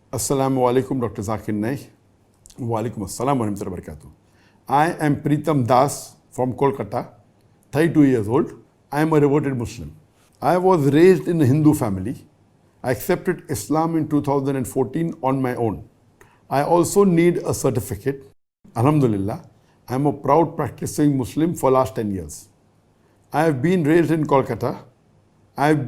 Assalamu alaikum, Dr. Zakir Naik. Wa alaikum assalam wa rahmatullahi wa barakatuh. I am Pritam Das from Kolkata, 32 years old. I am a reverted Muslim. I was raised in a Hindu family. I accepted Islam in 2014 on my own. I also need a certificate. Alhamdulillah, I am a proud practicing Muslim for last 10 years. I have been raised in Kolkata. I have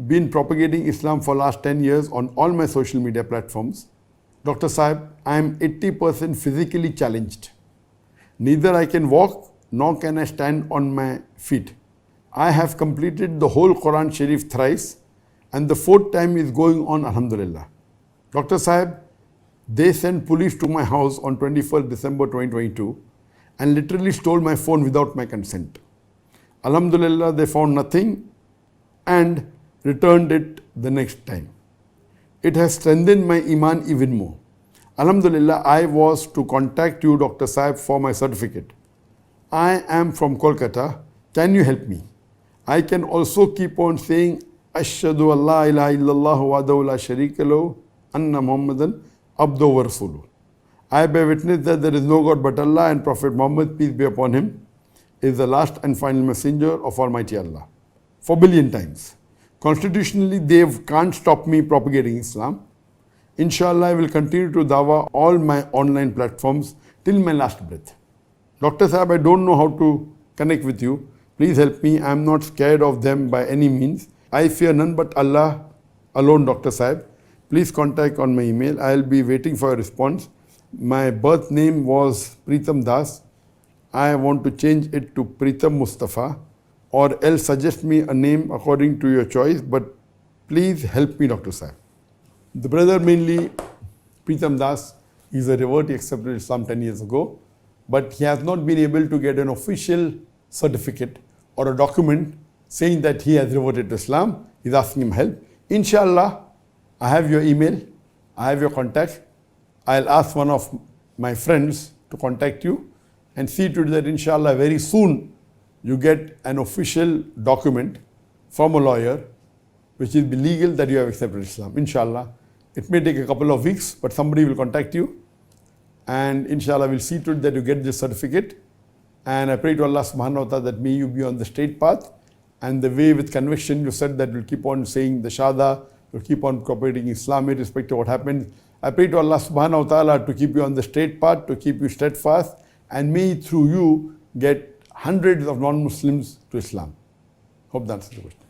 been propagating Islam for last 10 years on all my social media platforms. Dr. Sahib, I am 80% physically challenged. Neither I can walk nor can I stand on my feet. I have completed the whole Quran Sharif thrice and the fourth time is going on, Alhamdulillah. Dr. Sahib, they sent police to my house on 21st December 2022 and literally stole my phone without my consent. Alhamdulillah, they found nothing and returned it the next time. It has strengthened my iman even more. Alhamdulillah, I was to contact you, Dr. Sahib, for my certificate. I am from Kolkata. Can you help me? I can also keep on saying, Ashhadu an la ilaha illallah wahdahu la sharika lahu, anna Muhammadan abduhu wa rasuluh. I bear witness that there is no God but Allah and Prophet Muhammad, peace be upon him, is the last and final messenger of Almighty Allah. 4 billion times. Constitutionally, they can't stop me propagating Islam. Inshallah, I will continue to dawah all my online platforms till my last breath. Dr. Sahib, I don't know how to connect with you. Please help me. I am not scared of them by any means. I fear none but Allah alone, Dr. Sahib. Please contact on my email. I will be waiting for a response. My birth name was Pritam Das. I want to change it to Pritam Mustafa, or else suggest me a name according to your choice, but please help me, Dr. Sahib. The brother, mainly Pritam Das, is a revert. He accepted Islam 10 years ago, but he has not been able to get an official certificate or a document saying that he has reverted to Islam. He's asking him help. Inshallah, I have your email, I have your contact. I'll ask one of my friends to contact you and see to it that inshallah very soon you get an official document from a lawyer which is legal that you have accepted Islam. Inshallah, it may take a couple of weeks, but somebody will contact you and inshallah we'll see to it that you get this certificate. And I pray to Allah subhanahu wa ta'ala that may you be on the straight path, and the way with conviction you said that you'll keep on saying the Shahada, you'll keep on propagating Islam irrespective of what happens. I pray to Allah subhanahu wa ta'ala to keep you on the straight path, to keep you steadfast, and may through you get hundreds of non-Muslims to Islam. Hope that answers the question.